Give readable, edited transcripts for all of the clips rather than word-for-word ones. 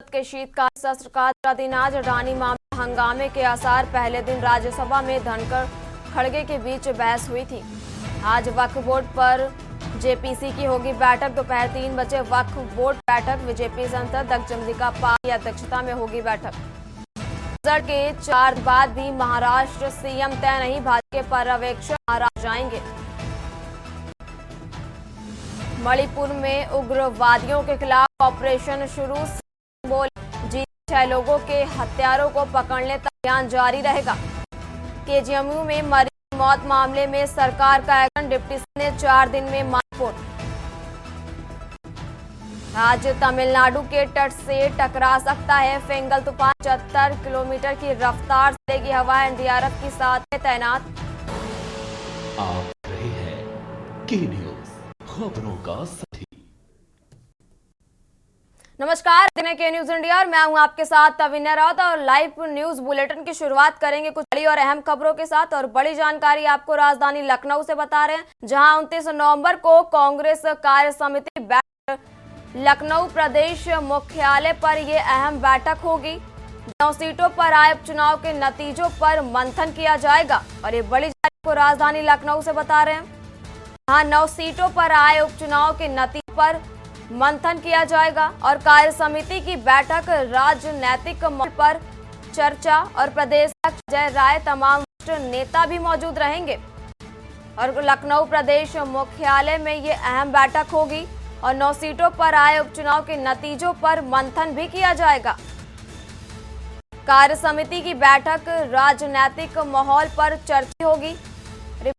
संसद के शीतकालीन सत्र का दूसरा दिन आज अडानी मामले हंगामे के आसार। पहले दिन राज्यसभा में धनखड़ खड़गे के बीच बहस हुई थी। आज वक्फ बोर्ड पर जेपीसी की होगी बैठक। दोपहर 3 बजे वक्फ बोर्ड बैठक बीजेपी सांसद जगदम्बिका पाल की अध्यक्षता में होगी बैठक। रिजल्ट के 4 दिन बाद भी महाराष्ट्र सीएम तय नहीं, भाजपा के पर्यवेक्षक महाराष्ट्र जाएंगे। मणिपुर में उग्रवादियों के खिलाफ ऑपरेशन शुरू। बोले जी 6 लोगों के हत्यारों को पकड़ने तक अभियान जारी रहेगा। केजीएमयू में मरी मौत मामले में सरकार का एक्शन। डिप्टी सीएम ने 4 दिन में रिपोर्ट। आज तमिलनाडु के तट से टकरा सकता है फेंगल तूफान। 75 किलोमीटर की रफ्तार से चलेगी हवा। एनडीआरएफ की साथ में तैनात। आप रहे हैं के न्यूज, खबरों का साथी। नमस्कार, के न्यूज इंडिया और मैं हूं आपके साथ अविन्या राउत और लाइव न्यूज बुलेटिन की शुरुआत करेंगे कुछ बड़ी और अहम खबरों के साथ। और बड़ी जानकारी आपको राजधानी लखनऊ से बता रहे हैं, जहां 29 नवंबर को कांग्रेस कार्य समिति बैठक लखनऊ प्रदेश मुख्यालय पर यह अहम बैठक होगी। 9 सीटों पर आए उपचुनाव के नतीजों पर मंथन किया जाएगा। और ये बड़ी जानकारी को राजधानी लखनऊ से बता रहे हैं, जहां 9 सीटों पर आए उपचुनाव के नतीजों पर मंथन किया जाएगा। और कार्य समिति की बैठक राजनैतिक मामलों पर चर्चा और प्रदेश अध्यक्ष अजय राय तमाम वरिष्ठ नेता भी मौजूद रहेंगे। और लखनऊ प्रदेश मुख्यालय में ये अहम बैठक होगी और 9 सीटों पर आए उपचुनाव के नतीजों पर मंथन भी किया जाएगा। कार्य समिति की बैठक राजनीतिक माहौल पर चर्चा होगी।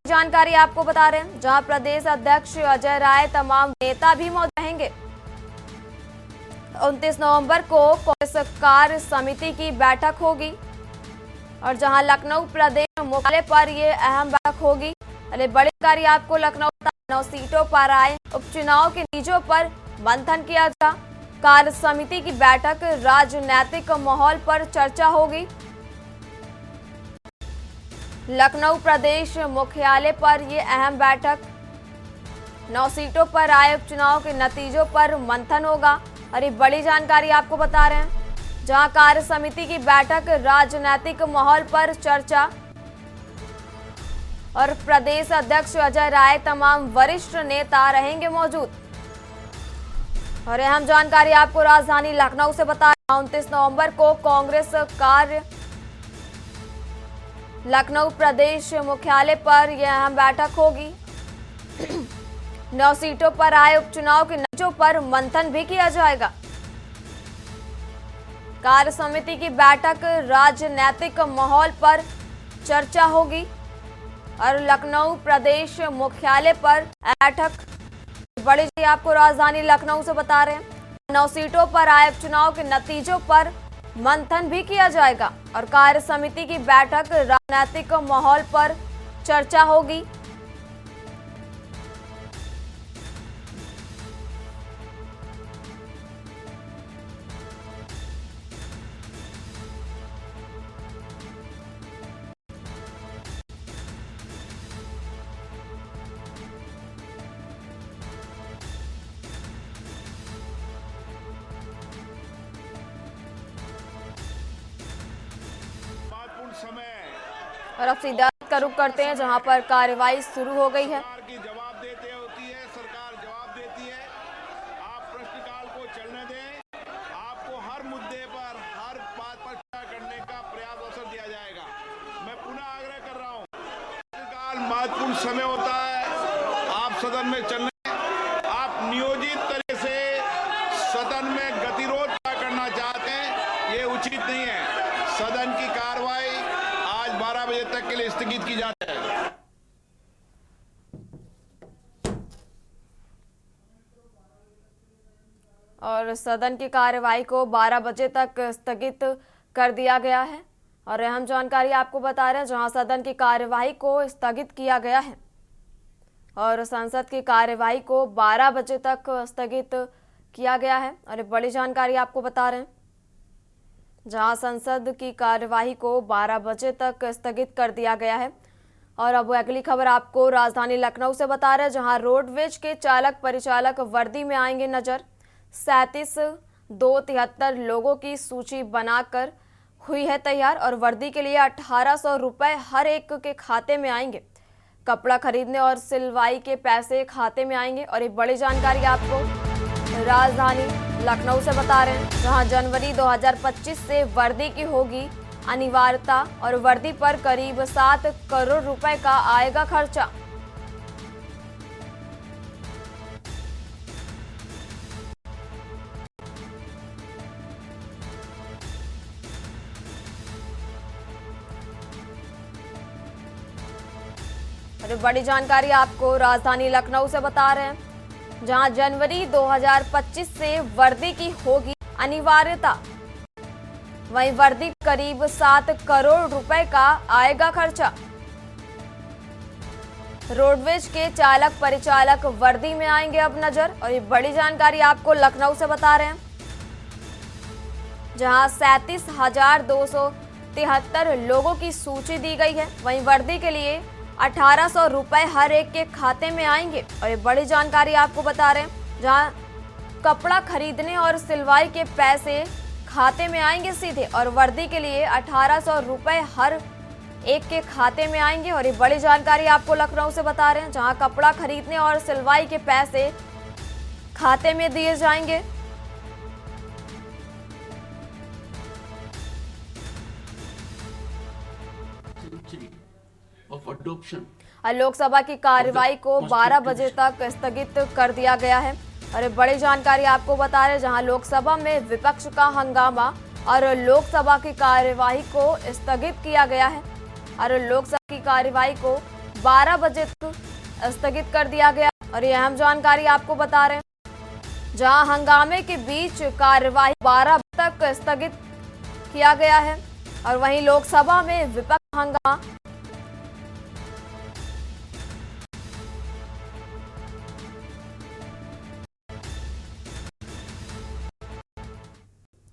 जानकारी आपको बता रहे हैं, जहां प्रदेश अध्यक्ष अजय राय तमाम नेता भी मौजूद रहेंगे। 29 नवंबर को कांग्रेस कार्य समिति की बैठक होगी और जहां लखनऊ प्रदेश मुख्यालय पर यह अहम बैठक होगी। अरे बड़ी जानकारी आपको लखनऊ 9 सीटों पर आए उपचुनाव के नतीजों पर मंथन किया जा। कार्य समिति की बैठक राजनीतिक माहौल पर चर्चा होगी। लखनऊ प्रदेश मुख्यालय पर यह अहम बैठक 9 सीटों पर आए उपचुनाव के नतीजों पर मंथन होगा। और ये बड़ी जानकारी आपको बता रहे हैं, जहां कार्य समिति की बैठक राजनीतिक माहौल पर चर्चा और प्रदेश अध्यक्ष अजय राय तमाम वरिष्ठ नेता रहेंगे मौजूद। और अहम जानकारी आपको राजधानी लखनऊ से बता रहे हैं, 29 नवंबर को कांग्रेस कार्य लखनऊ प्रदेश मुख्यालय पर यह अहम बैठक होगी। 9 सीटों पर आए उपचुनाव के नतीजों पर मंथन भी किया जाएगा। कार्य समिति की बैठक राजनीतिक माहौल पर चर्चा होगी और लखनऊ प्रदेश मुख्यालय पर बैठक बड़ी आपको राजधानी लखनऊ से बता रहे हैं, 9 सीटों पर आए उपचुनाव के नतीजों पर मंथन भी किया जाएगा और कार्य समिति की बैठक राजनीतिक माहौल पर चर्चा होगी। और अब सीधा का रुख करते हैं, जहां पर कार्यवाही शुरू हो गई है। जवाब देते होती है सरकार, जवाब देती है। आप प्रश्नकाल को चलने दें। आपको हर मुद्दे पर, हर बात पर चर्चा करने का प्रयास अवसर दिया जाएगा। मैं पुनः आग्रह कर रहा हूं, प्रश्नकाल महत्वपूर्ण समय होता है। आप सदन में चलने, आप नियोजित तरीके से सदन में गतिरोध करना चाहते हैं, ये उचित नहीं है। सदन की कार्रवाई 12 बजे तक के लिए स्थगित की जाती है। और सदन की कार्यवाही को 12 बजे तक स्थगित कर दिया गया है। और अहम जानकारी आपको बता रहे हैं, जहां सदन की कार्यवाही को स्थगित किया गया है और संसद की कार्यवाही को 12 बजे तक स्थगित किया गया है। और बड़ी जानकारी आपको बता रहे हैं, जहां संसद की कार्यवाही को 12 बजे तक स्थगित कर दिया गया है। और अब अगली खबर आपको राजधानी लखनऊ से बता रहे हैं, जहां रोडवेज के चालक परिचालक वर्दी में आएंगे नजर। 37 273 लोगों की सूची बनाकर हुई है तैयार और वर्दी के लिए 1800 रुपए हर एक के खाते में आएंगे। कपड़ा खरीदने और सिलवाई के पैसे खाते में आएंगे। और एक बड़ी जानकारी आपको राजधानी लखनऊ से बता रहे हैं, जहां जनवरी 2025 से वर्दी की होगी अनिवार्यता और वर्दी पर करीब 7 करोड़ रुपए का आएगा खर्चा। और बड़ी जानकारी आपको राजधानी लखनऊ से बता रहे हैं, जहां जनवरी 2025 से वर्दी की होगी अनिवार्यता, वहीं वर्दी करीब 7 करोड़ रुपए का आएगा खर्चा। रोडवेज के चालक परिचालक वर्दी में आएंगे अब नजर। और ये बड़ी जानकारी आपको लखनऊ से बता रहे हैं, जहां 37,273 लोगों की सूची दी गई है। वहीं वर्दी के लिए 1800 रुपए हर एक के खाते में आएंगे। और ये बड़ी जानकारी आपको बता रहे हैं, जहां कपड़ा खरीदने और सिलवाई के पैसे खाते में आएंगे सीधे और वर्दी के लिए 1800 रुपए हर एक के खाते में आएंगे। और ये बड़ी जानकारी आपको लखनऊ से बता रहे हैं, जहां कपड़ा खरीदने और सिलवाई के पैसे खाते में दिए जाएंगे। लोकसभा की कार्यवाही को 12 बजे तक स्थगित कर दिया गया है। और बड़ी जानकारी आपको बता रहे हैं, जहां लोकसभा में विपक्ष का हंगामा और लोकसभा की कार्यवाही को स्थगित किया गया है। और लोकसभा की कार्यवाही को 12 बजे तक स्थगित कर दिया गया। और ये अहम जानकारी आपको बता रहे हैं, जहां हंगामे के बीच कार्यवाही 12 बजे तक स्थगित किया गया है। और वहीं लोकसभा में विपक्ष हंगामा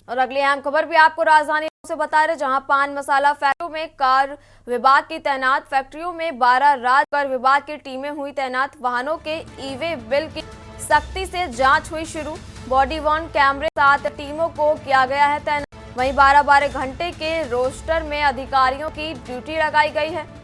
और अगली अहम खबर भी आपको राजधानी से बता रहे, जहां पान मसाला फैक्ट्रियों में कर विभाग की तैनात। फैक्ट्रियों में 12 राज्य कर विभाग की टीमें हुई तैनात। वाहनों के ई-वे बिल की सख्ती से जांच हुई शुरू। बॉडी वॉर्न कैमरे 7 टीमों को किया गया है तैनात। वहीं 12-12 घंटे के रोस्टर में अधिकारियों की ड्यूटी लगाई गई है।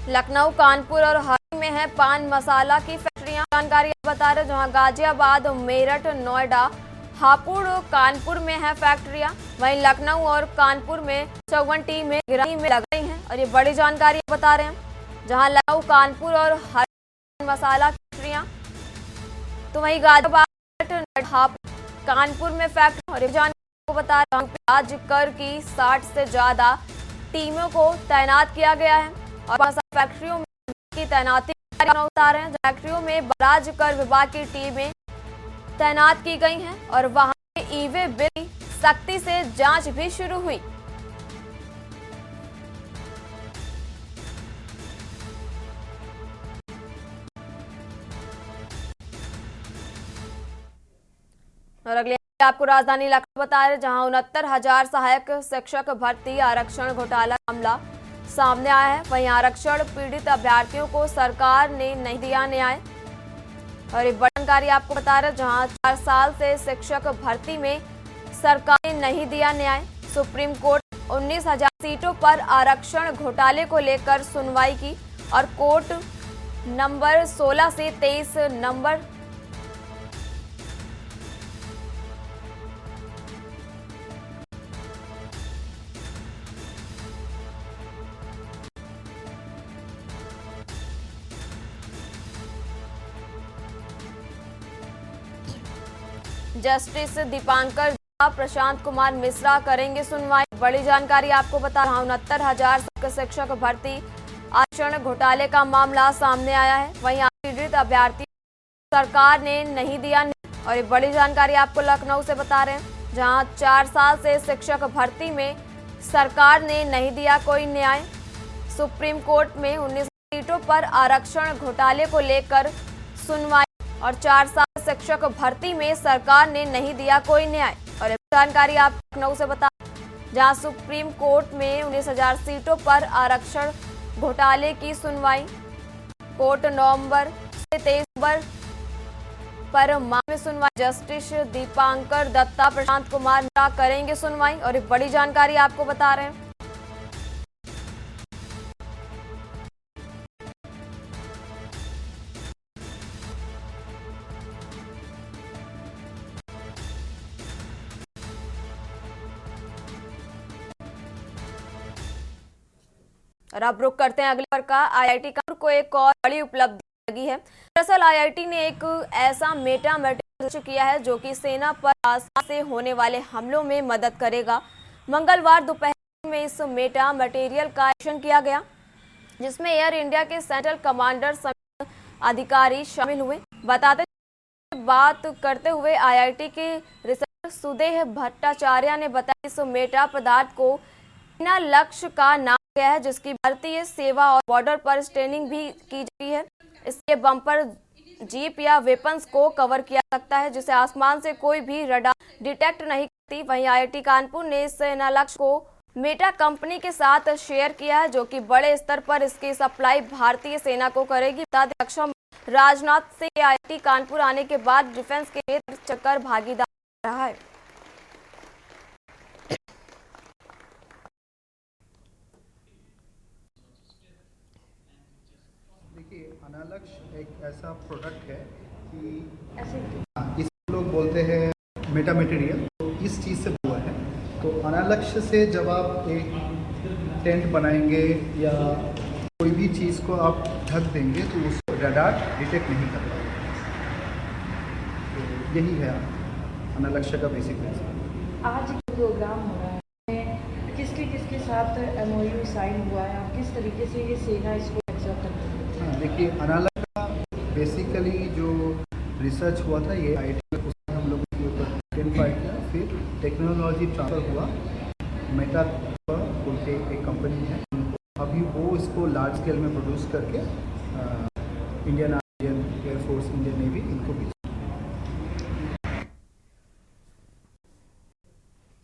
लखनऊ, कानपुर और हरदोई में है पान मसाला की फैक्ट्रियां। जानकारी बता रहे, जहां गाजियाबाद, मेरठ, नोएडा, हापुड़, कानपुर में है फैक्ट्रियां। वहीं लखनऊ और कानपुर में 54 टीमें गिरफ्तारी में लग गई हैं। और ये बड़ी जानकारी बता रहे हैं, जहां लखनऊ, कानपुर और हरदोई मसाला फैक्ट्रियां, तो वहीं गाजियाबाद, हापुड़, कानपुर में फैक्ट्री। और ये जानकारी बता रहे हैं, राज्य कर की 60 से ज्यादा टीमों को तैनात किया गया है। और फैक्ट्रियों में की तैनाती उतार हैं। फैक्ट्रियों में राज्य कर विभाग की टीमें तैनात की गई हैं और वहां ई-वे बिल सख्ती से जांच भी शुरू हुई। और अगले आपको राजधानी लखनऊ बता रहे, जहां 69,000 सहायक शिक्षक भर्ती आरक्षण घोटाला मामला सामने आया है। वहीं आरक्षण पीड़ित अभ्यर्थियों को सरकार ने नहीं दिया न्याय। और एक बड़ी जानकारी आपको बता रहे, जहां 4 साल से शिक्षक भर्ती में सरकार ने नहीं दिया न्याय। सुप्रीम कोर्ट 19,000 सीटों पर आरक्षण घोटाले को लेकर सुनवाई की और कोर्ट नंबर 16 से 23 नंबर जस्टिस दीपांकर झा, प्रशांत कुमार मिश्रा करेंगे सुनवाई। बड़ी जानकारी आपको बता रहा हूं, 69,000 शिक्षक भर्ती आरक्षण घोटाले का मामला सामने आया है। वहीं पीड़ित अभ्यर्थी सरकार ने नहीं दिया। और ये बड़ी जानकारी आपको लखनऊ से बता रहे हैं, जहां 4 साल से शिक्षक भर्ती में सरकार ने नहीं दिया कोई न्याय। सुप्रीम कोर्ट में 19 सीटों पर आरक्षण घोटाले को लेकर सुनवाई और 4 साल शिक्षक भर्ती में सरकार ने नहीं दिया कोई न्याय। और जानकारी आप लखनऊ से बता, जहां सुप्रीम कोर्ट में 19,000 सीटों पर आरक्षण घोटाले की सुनवाई। कोर्ट नवंबर से 23 नवंबर पर मामले में सुनवाई। जस्टिस दीपांकर दत्ता, प्रशांत कुमार मिश्रा करेंगे सुनवाई। और एक बड़ी जानकारी आपको बता रहे हैं। और अब रुक करते हैं अगले पर का। आईआईटी कानपुर को एक और बड़ी उपलब्धि लगी है। दरअसल आईआईटी ने एक ऐसा मेटा मटेरियल किया है जो कि सेना पर आसानी से होने वाले हमलों में मदद करेगा। मंगलवार दोपहर में इस मेटा मटेरियल का परीक्षण किया गया, जिसमें एयर इंडिया के सेंट्रल कमांडर समेत अधिकारी शामिल हुए। बताते बात करते हुए आईआईटी के रिसर्चर सुदेह भट्टाचार्य ने बताया इस मेटा पदार्थ को बिना लक्ष्य का नाम गया है, जिसकी भारतीय सेवा और बॉर्डर पर ट्रेनिंग भी की जाती है। इसके बम्पर जीप या वेपन्स को कवर किया सकता है, जिसे आसमान से कोई भी रडार डिटेक्ट नहीं करती। वहीं आईआईटी कानपुर ने इस सेना लक्ष्य को मेटा कंपनी के साथ शेयर किया है, जो कि बड़े स्तर पर इसकी सप्लाई भारतीय सेना को करेगी। बता दें, रक्षा राजनाथ सिंह आईआईटी कानपुर आने के बाद डिफेंस के क्षेत्र चक्कर भागीदार रहा है। देखिए, अनालक्ष्य एक ऐसा प्रोडक्ट है कि इस लोग बोलते हैं मेटा मटेरियल, तो इस चीज़ से हुआ है। तो अनालक्ष्य से जब आप एक टेंट बनाएंगे या कोई भी चीज़ को आप ढक देंगे तो उसको रडार डिटेक्ट नहीं कर पाएगा। तो यही है अनालक्ष्य का बेसिक प्रिंसिपल। आज जो प्रोग्राम हो रहा है, किसके साथ एमओयू साइन हुआ है, और किस तरीके से ये सेना इसको एक्सेप्ट करती है? हाँ, देखिए, अनालक्ष्य का बेसिकली जो रिसर्च हुआ था ये आईआईटी में, उसमें हम लोगों के ऊपर पेटेंट फाइल किया, फिर टेक्नोलॉजी ट्रांसफ़र हुआ। मेटा बोल के एक कंपनी है, अभी वो इसको लार्ज स्केल में प्रोड्यूस करके Indian army, Indian air force, Indian navy इनको भी।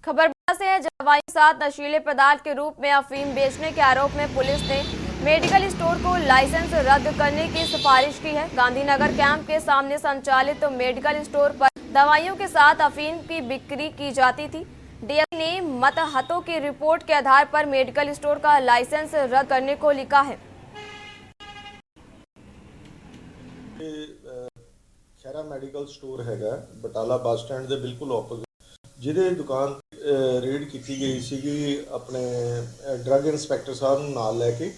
खबर से है, जवाई के साथ नशीले पदार्थ के रूप में अफीम बेचने के आरोप में पुलिस ने मेडिकल स्टोर को लाइसेंस रद्द करने की सिफारिश की है। गांधीनगर कैंप के सामने संचालित मेडिकल स्टोर पर दवाइयों के साथ अफीम की बिक्री की जाती थी। डीएसपी ने मतहतों की रिपोर्ट के आधार पर मेडिकल स्टोर का लाइसेंस रद्द करने को लिखा है। खैरा मैडिकल स्टोर हैगा बटाला बस स्टैंड ਦੇ ਬਿਲਕੁਲ ਆਪੋਜ਼ਿਟ, ਜਿਹਦੇ ਦੁਕਾਨ ਰੇਡ ਕੀਤੀ ਗਈ ਸੀਗੀ ਆਪਣੇ ਡਰੱਗ ਇੰਸਪੈਕਟਰ ਸਾਹਿਬ ਨੂੰ ਨਾਲ ਲੈ ਕੇ,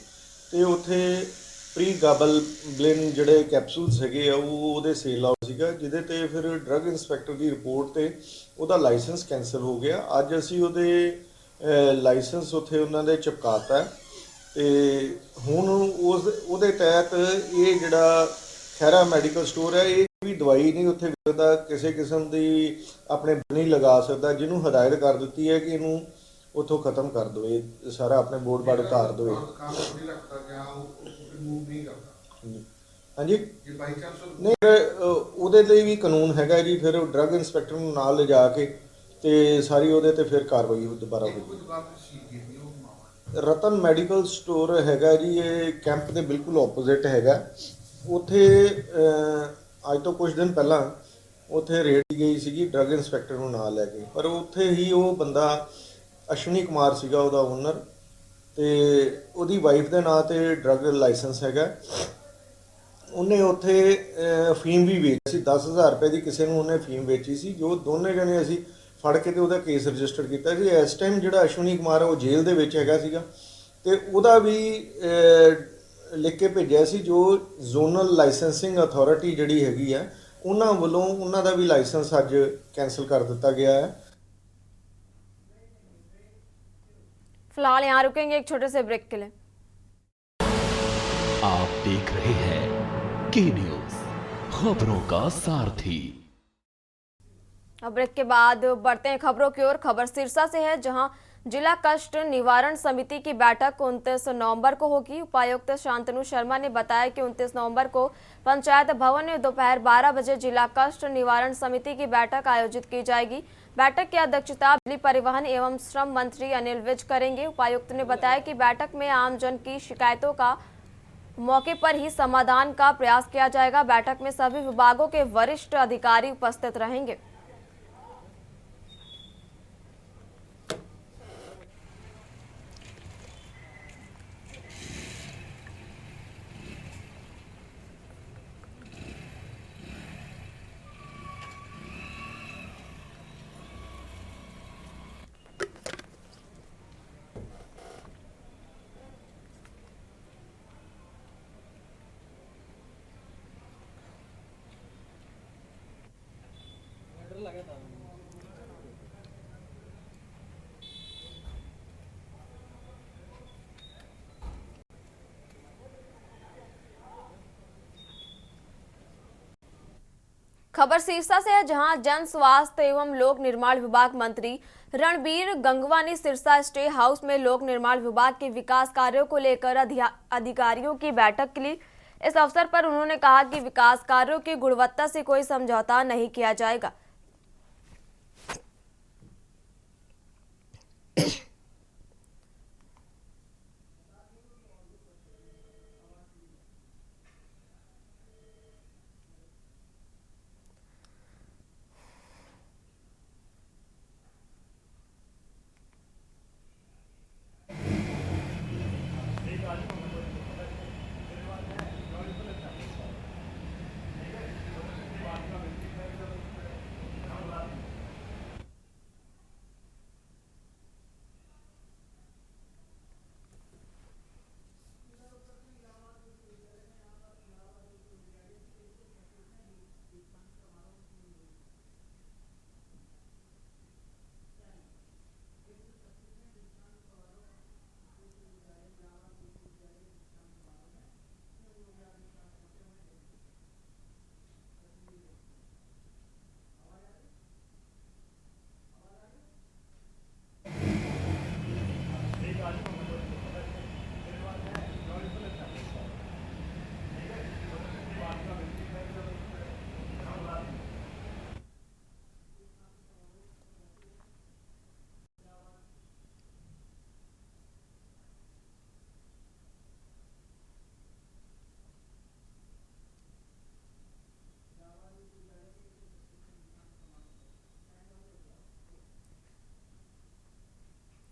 ਤੇ ਉੱਥੇ ਪ੍ਰੀ ਗਾਬਲਬਲਿਨ ਜਿਹੜੇ ਕੈਪਸੂਲਸ ਹੈਗੇ ਆ ਉਹ ਉਹਦੇ ਸੇਲ ਆਊਟ ਸੀਗਾ, ਜਿਹਦੇ ਤੇ ਫਿਰ ਡਰੱਗ ਇੰਸਪੈਕਟਰ ਦੀ ਰਿਪੋਰਟ ਤੇ ਉਹਦਾ ਲਾਇਸੈਂਸ ਕੈਂਸਲ ਹੋ ਗਿਆ। ਅੱਜ ਅਸੀਂ ਉਹਦੇ ਲਾਇਸੈਂਸ ਉੱਥੇ ਉਹਨਾਂ ਦੇ ਚਿਪਕਾਤਾ ਤੇ ਹੁਣ ਉਹਦੇ ਤਹਿਤ ਇਹ ਜਿਹੜਾ ਖੈਰਾ ਮੈਡੀਕਲ ਸਟੋਰ ਹੈ, ਇਹ ਵੀ ਦਵਾਈ ਨਹੀਂ ਉੱਥੇ ਵਿਕਦਾ, ਕਿਸੇ ਕਿਸਮ ਦੀ ਆਪਣੇ ਨਹੀਂ ਲਗਾ ਸਕਦਾ, ਜਿਹਨੂੰ ਹਦਾਇਤ ਕਰ ਦਿੱਤੀ ਹੈ ਕਿ ਇਹਨੂੰ ਉੱਥੋਂ ਖਤਮ ਕਰ ਦਿਓ, ਇਹ ਸਾਰਾ ਆਪਣੇ ਬੋਰਡ ਬਾਰਡ ਉਤਾਰ ਦਿਓ। ਹਾਂਜੀ, ਨਹੀਂ ਉਹਦੇ ਲਈ ਵੀ ਕਾਨੂੰਨ ਹੈਗਾ ਜੀ, ਫਿਰ ਡਰੱਗ ਇੰਸਪੈਕਟਰ ਨੂੰ ਨਾਲ ਲਿਜਾ ਕੇ ਤੇ ਸਾਰੀ ਉਹਦੇ ਤੇ ਫਿਰ ਕਾਰਵਾਈ ਦੁਬਾਰਾ ਹੋਈ। ਰਤਨ ਮੈਡੀਕਲ ਸਟੋਰ ਹੈਗਾ ਜੀ, ਇਹ ਕੈਂਪ ਦੇ ਬਿਲਕੁਲ ਆਪੋਜ਼ਿਟ ਹੈਗਾ। ਉੱਥੇ ਅੱਜ ਤੋਂ ਕੁਝ ਦਿਨ ਪਹਿਲਾਂ ਉੱਥੇ ਰੇਡ ਗਈ ਸੀਗੀ ਡਰੱਗ ਇੰਸਪੈਕਟਰ ਨੂੰ ਨਾਲ ਲੈ ਕੇ, ਪਰ ਉੱਥੇ ਹੀ ਉਹ ਬੰਦਾ ਅਸ਼ਵਨੀ ਕੁਮਾਰ ਸੀਗਾ ਉਹਦਾ ਓਨਰ, ਤੇ ਉਹਦੀ ਵਾਈਫ ਦੇ ਨਾਂ ਤੇ ਡਰੱਗ ਲਾਇਸੈਂਸ ਹੈਗਾ। ਉਹਨੇ ਉੱਥੇ ਫੀਮ ਵੀ ਵੇਚੀ ਸੀ, 10,000 ਰੁਪਏ ਦੀ ਕਿਸੇ ਨੂੰ ਉਹਨੇ ਫੀਮ ਵੇਚੀ ਸੀ, ਜੋ ਦੋਨੇ ਜਣੇ ਅਸੀਂ ਫੜ ਕੇ ਤੇ ਉਹਦਾ ਕੇਸ ਰਜਿਸਟਰ ਕੀਤਾ ਸੀ। ਇਸ ਟਾਈਮ ਜਿਹੜਾ ਅਸ਼ਵਨੀ ਕੁਮਾਰ ਉਹ ਜੇਲ੍ਹ ਦੇ ਵਿੱਚ ਹੈਗਾ ਸੀਗਾ, ਤੇ ਉਹਦਾ ਵੀ ਲਿਖ ਕੇ ਭੇਜਿਆ ਸੀ ਜੋ ਜ਼ੋਨਲ ਲਾਇਸੈਂਸਿੰਗ ਅਥਾਰਟੀ ਜਿਹੜੀ ਹੈਗੀ ਆ ਉਹਨਾਂ ਵੱਲੋਂ, ਉਹਨਾਂ ਦਾ ਵੀ ਲਾਇਸੈਂਸ ਅੱਜ ਕੈਂਸਲ ਕਰ ਦਿੱਤਾ ਗਿਆ है। फिलहाल यहाँ रुकेंगे एक छोटे से ब्रेक के लिए। आप देख रहे हैं के न्यूज, खबरों का सारथी। अब ब्रेक के बाद बढ़ते हैं खबरों की ओर। खबर सिरसा से है, जहां जिला कष्ट निवारण समिति की बैठक 29 नवंबर को होगी। उपायुक्त शांतनु शर्मा ने बताया कि 29 नवंबर को पंचायत भवन में दोपहर 12 बजे जिला कष्ट निवारण समिति की बैठक आयोजित की जाएगी। बैठक की अध्यक्षता बिजली परिवहन एवं श्रम मंत्री अनिल विज करेंगे। उपायुक्त ने बताया कि बैठक में आमजन की शिकायतों का मौके पर ही समाधान का प्रयास किया जाएगा। बैठक में सभी विभागों के वरिष्ठ अधिकारी उपस्थित रहेंगे। खबर सिरसा से है, जहां जन स्वास्थ्य एवं लोक निर्माण विभाग मंत्री रणबीर गंगवा ने सिरसा स्टे हाउस में लोक निर्माण विभाग के विकास कार्यों को लेकर अधिकारियों की बैठक की। इस अवसर पर उन्होंने कहा कि विकास कार्यों की गुणवत्ता से कोई समझौता नहीं किया जाएगा।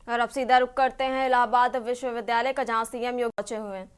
और अब सीधा रुख करते हैं इलाहाबाद विश्वविद्यालय का, जहां सीएम योगी पहुंचे हुए हैं।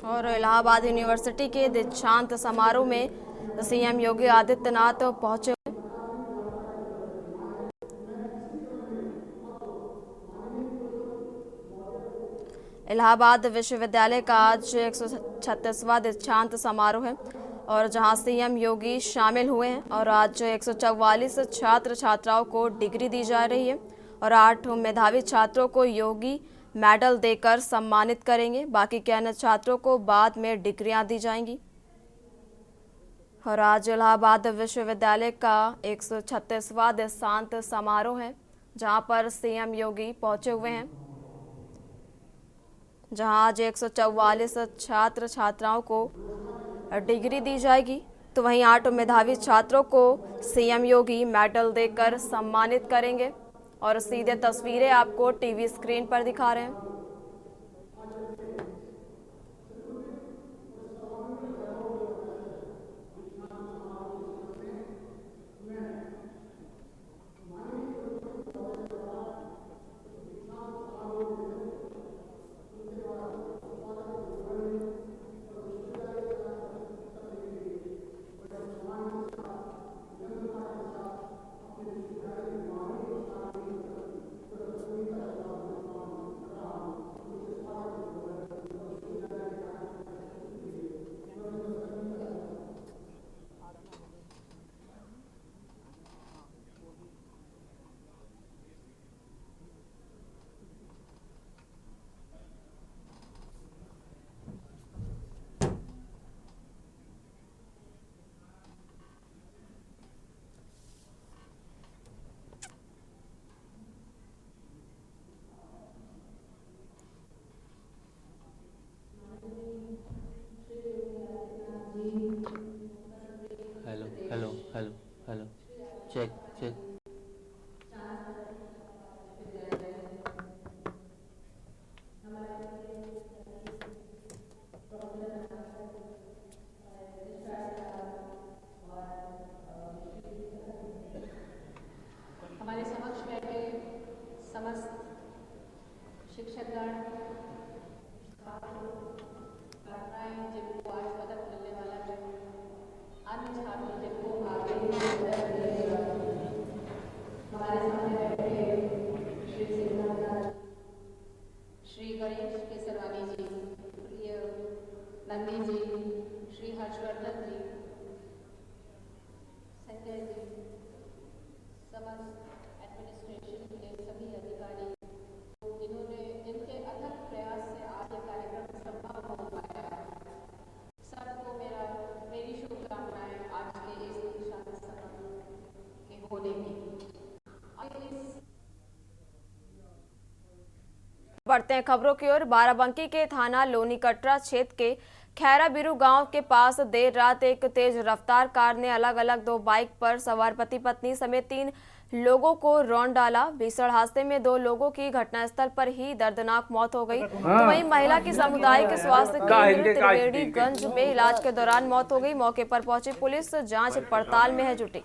और इलाहाबाद यूनिवर्सिटी के दीक्षांत समारोह में सीएम योगी आदित्यनाथ पहुंचे। इलाहाबाद विश्वविद्यालय का आज 136वां दीक्षांत समारोह है। और जहां सीएम योगी शामिल हुए हैं। और आज 144 छात्र छात्राओं को डिग्री दी जा रही है और 8 मेधावी छात्रों को योगी मेडल देकर सम्मानित करेंगे। बाकी के अन्य छात्रों को बाद में डिग्रियां दी जाएंगी। और आज इलाहाबाद विश्वविद्यालय का 136वां दीक्षांत समारोह है, जहां पर सीएम योगी पहुंचे हुए हैं। जहां आज 144 छात्र छात्राओं को डिग्री दी जाएगी, तो वहीं 8 मेधावी छात्रों को सीएम योगी मेडल देकर सम्मानित करेंगे। और सीधे तस्वीरें आपको टीवी स्क्रीन पर दिखा रहे हैं। Hello check check. हमारे समक्ष बैठे समस्त शिक्षकगण, छात्राएं जिनको आज पदक मिलने वाला है, अन्य छात्र जिनको आगे पदक मिलेगा, हमारे सामने बैठे श्री सिद्धार्थ, श्री गणेश केसरवानी जी, प्रिय नंदी जी, श्री हर्षवर्धन जी, संजय जी, समस्त एडमिनिस्ट्रेशन के सभी अधिकारी जिन्होंने जिनके अथक प्रयास से आज ये कार्यक्रम संभव हो पाया है, सबको मेरी शुभकामनाएं आज के इस दीक्षांत समारोह के होने की। बढ़ते हैं खबरों की ओर। बाराबंकी के थाना लोनी कटरा क्षेत्र के खैरा बिरू गांव के पास देर रात एक तेज रफ्तार कार ने अलग अलग 2 बाइक पर सवार पति पत्नी समेत 3 लोगों को रौंद डाला। भीषण हादसे में 2 लोगों की घटनास्थल पर ही दर्दनाक मौत हो गई, तो वहीं महिला की सामुदायिक स्वास्थ्य केंद्र त्रिवेणीगंज में इलाज के दौरान मौत हो गई। मौके पर पहुंची पुलिस जांच पड़ताल में है जुटी।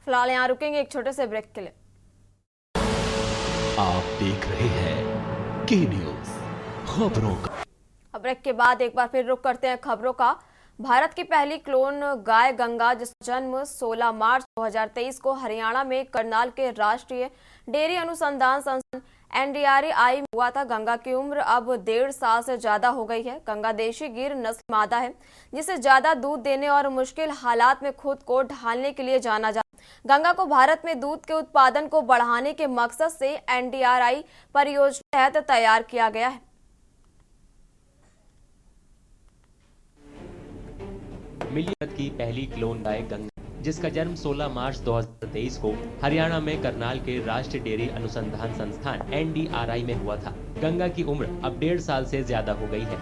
फिलहाल यहाँ रुकेंगे एक छोटे से ब्रेक के लिए। आप देख रहे हैं के न्यूज खबरों का। अब ब्रेक के बाद एक बार फिर रुक करते हैं खबरों का। भारत की पहली क्लोन गाय गंगा, जिसका जन्म 16 मार्च 2023 को हरियाणा में करनाल के राष्ट्रीय डेयरी अनुसंधान संस्थान NDRI में हुआ था। गंगा की उम्र अब 1.5 साल से ज्यादा हो गई है। गंगा देशी गिर नस्ल मादा है, जिसे ज्यादा दूध देने और मुश्किल हालात में खुद को ढालने के लिए जाना जाता है। गंगा को भारत में दूध के उत्पादन को बढ़ाने के मकसद से NDRI परियोजना के तहत तैयार किया गया है। मिलियत की पहली क्लोन गाय गंगा, जिसका जन्म 16 मार्च 2023 को हरियाणा में करनाल के राष्ट्रीय डेयरी अनुसंधान संस्थान NDRI में हुआ था। गंगा की उम्र अब 1.5 साल से ज्यादा हो गई है।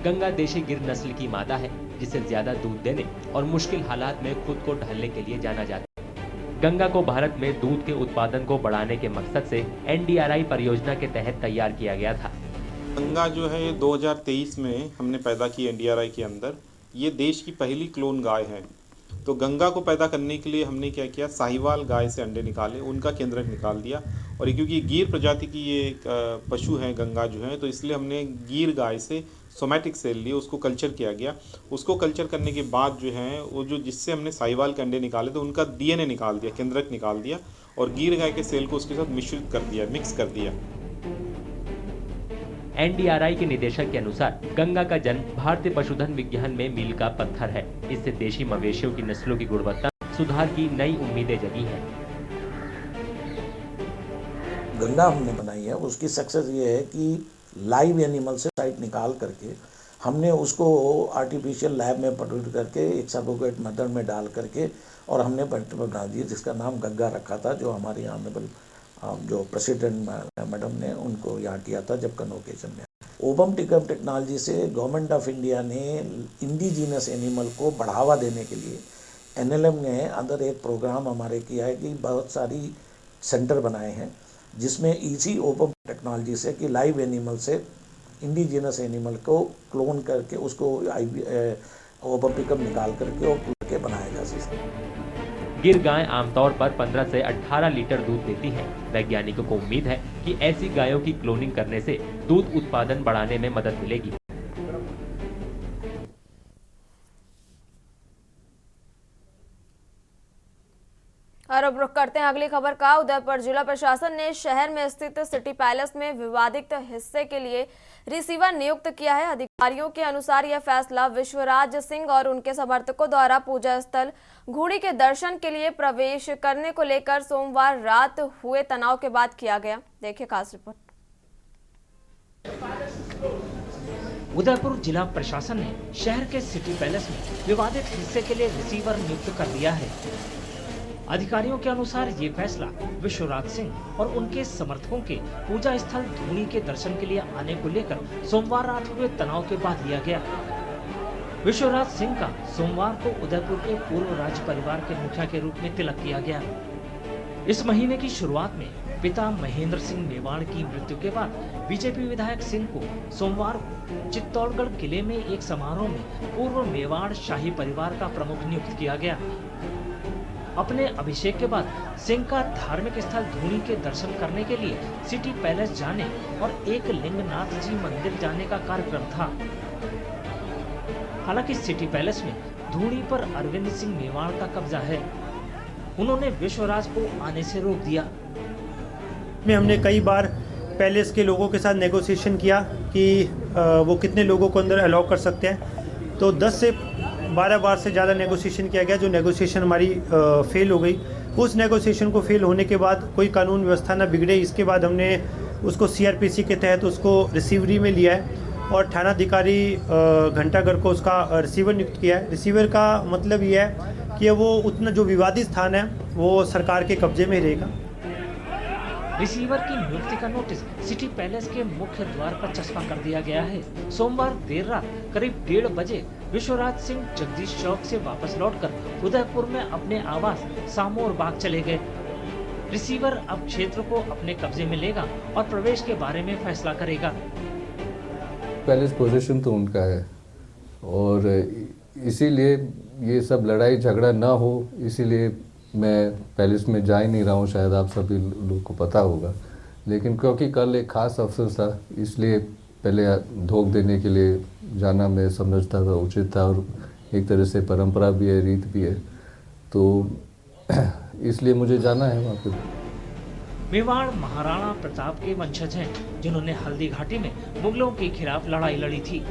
गंगा देशी गिर नस्ल की मादा है, जिसे ज्यादा दूध देने और मुश्किल हालात में खुद को ढालने के लिए जाना जाता है। गंगा को भारत में दूध के उत्पादन को बढ़ाने के मकसद से NDRI परियोजना के तहत तैयार किया गया था। गंगा जो है 2023 में हमने पैदा की NDRI के अंदर। ये देश की पहली क्लोन गाय है तो गंगा को पैदा करने के लिए हमने क्या किया, साहिवाल गाय से अंडे निकाले, उनका केंद्रक निकाल दिया। और क्योंकि गिर प्रजाति की ये एक पशु है गंगा जो है, तो इसलिए हमने गिर गाय से सोमैटिक सेल लिए, उसको कल्चर किया गया। उसको कल्चर करने के बाद जो है वो जो जिससे हमने साहिवाल के अंडे निकाले तो उनका डीएनए निकाल दिया, केंद्रक निकाल दिया और गिर गाय के सेल को उसके साथ मिश्रित कर दिया, मिक्स कर दिया। एनडीआरआई के निदेशक के अनुसार गंगा का जन्म भारतीय पशुधन विज्ञान में मील का पत्थर है। इससे देशी मवेशियों की नस्लों की गुणवत्ता सुधार की नई उम्मीदें जगी हैं। गंगा हमने बनाई है, उसकी सक्सेस ये है कि लाइव एनिमल से साइट निकाल करके हमने उसको आर्टिफिशियल लैब में प्रोड्यूस करके एक सर्टिफिकेट मेथड में डाल करके और हमने बना दिया, जिसका नाम गंगा रखा था, जो हमारे ऑनरेबल जो प्रेसिडेंट मैडम ने उनको यहाँ किया था जब कन्वोकेशन में। ओबम टिकम टेक्नोलॉजी से गवर्नमेंट ऑफ इंडिया ने इंडिजीनस एनिमल को बढ़ावा देने के लिए एनएलएम ने अंदर एक प्रोग्राम हमारे किया है कि बहुत सारी सेंटर बनाए हैं जिसमें इसी ओपन टेक्नोलॉजी से कि लाइव एनिमल से इंडिजिनस एनिमल को क्लोन करके उसको ओपन पिकअप निकाल करके और के बनाया जा सकता। गिर गाय आमतौर पर 15 से 18 लीटर दूध देती है। वैज्ञानिकों को उम्मीद है कि ऐसी गायों की क्लोनिंग करने से दूध उत्पादन बढ़ाने में मदद मिलेगी। और अब रुख करते हैं अगली खबर का। उदयपुर जिला प्रशासन ने शहर में स्थित सिटी पैलेस में विवादित हिस्से के लिए रिसीवर नियुक्त किया है। अधिकारियों के अनुसार यह फैसला विश्वराज सिंह और उनके समर्थकों द्वारा पूजा स्थल घूड़ी के दर्शन के लिए प्रवेश करने को लेकर सोमवार रात हुए तनाव के बाद किया गया। देखिए खास रिपोर्ट। उदयपुर जिला प्रशासन ने शहर के सिटी पैलेस में विवादित हिस्से के लिए रिसीवर नियुक्त कर दिया है। अधिकारियों के अनुसार ये फैसला विश्वराज सिंह और उनके समर्थकों के पूजा स्थल धूनी के दर्शन के लिए आने को लेकर सोमवार रात हुए तनाव के बाद लिया गया। विश्वराज सिंह का सोमवार को उदयपुर के पूर्व राज परिवार के मुखिया के रूप में तिलक किया गया। इस महीने की शुरुआत में पिता महेंद्र सिंह मेवाड़ की मृत्यु के बाद बीजेपी विधायक सिंह को सोमवार को चित्तौड़गढ़ किले में एक समारोह में पूर्व मेवाड़ शाही परिवार का प्रमुख नियुक्त किया गया। अपने अभिषेक के बाद सिंह का धार्मिक स्थल धूनी के दर्शन करने के लिए सिटी पैलेस जाने और एक लिंगनाथ जी मंदिर जाने का कार्यक्रम था। हालांकि सिटी पैलेस में धूनी पर अरविंद सिंह मेवाड़ का कब्जा है। उन्होंने विश्वराज को आने से रोक दिया। हमने कई बार पैलेस के लोगों के साथ नेगोशिएशन किया कि वो कितने लोगों को अंदर अलाउ कर सकते हैं, तो 10 से 12 बार से ज़्यादा नेगोशिएशन किया गया। जो नेगोशिएशन हमारी फेल हो गई, उस नेगोशिएशन को फेल होने के बाद कोई कानून व्यवस्था ना बिगड़े, इसके बाद हमने उसको सीआरपीसी के तहत उसको रिसीवरी में लिया है और थानाधिकारी घंटाघर को उसका रिसीवर नियुक्त किया है। रिसीवर का मतलब ये है कि वो उतना जो विवादित स्थान है वो सरकार के कब्जे में रहेगा। रिसीवर की नियुक्ति का नोटिस सिटी पैलेस के मुख्य द्वार पर चस्पा कर दिया गया है। सोमवार देर रात करीब 1:30 बजे विश्वराज सिंह जगदीश चौक से वापस लौटकर उदयपुर में अपने आवास सामोर बाग चले गए। रिसीवर अब क्षेत्र को अपने कब्जे में लेगा और प्रवेश के बारे में फैसला करेगा। पैलेस पोजीशन तो उनका है और इसीलिए ये सब लड़ाई झगड़ा ना हो, इसीलिए मैं पैलेस में जा ही नहीं रहा हूँ। शायद आप सभी लोग को पता होगा, लेकिन क्योंकि कल एक खास अवसर था इसलिए पहले धोख देने के लिए जाना मैं समझता था उचित था और एक तरह से परंपरा भी है, रीत भी है, तो इसलिए मुझे जाना है वहाँ पर। मेवाड़ महाराणा प्रताप के वंशज हैं, जिन्होंने हल्दी घाटी में मुगलों के खिलाफ लड़ाई लड़ी थी।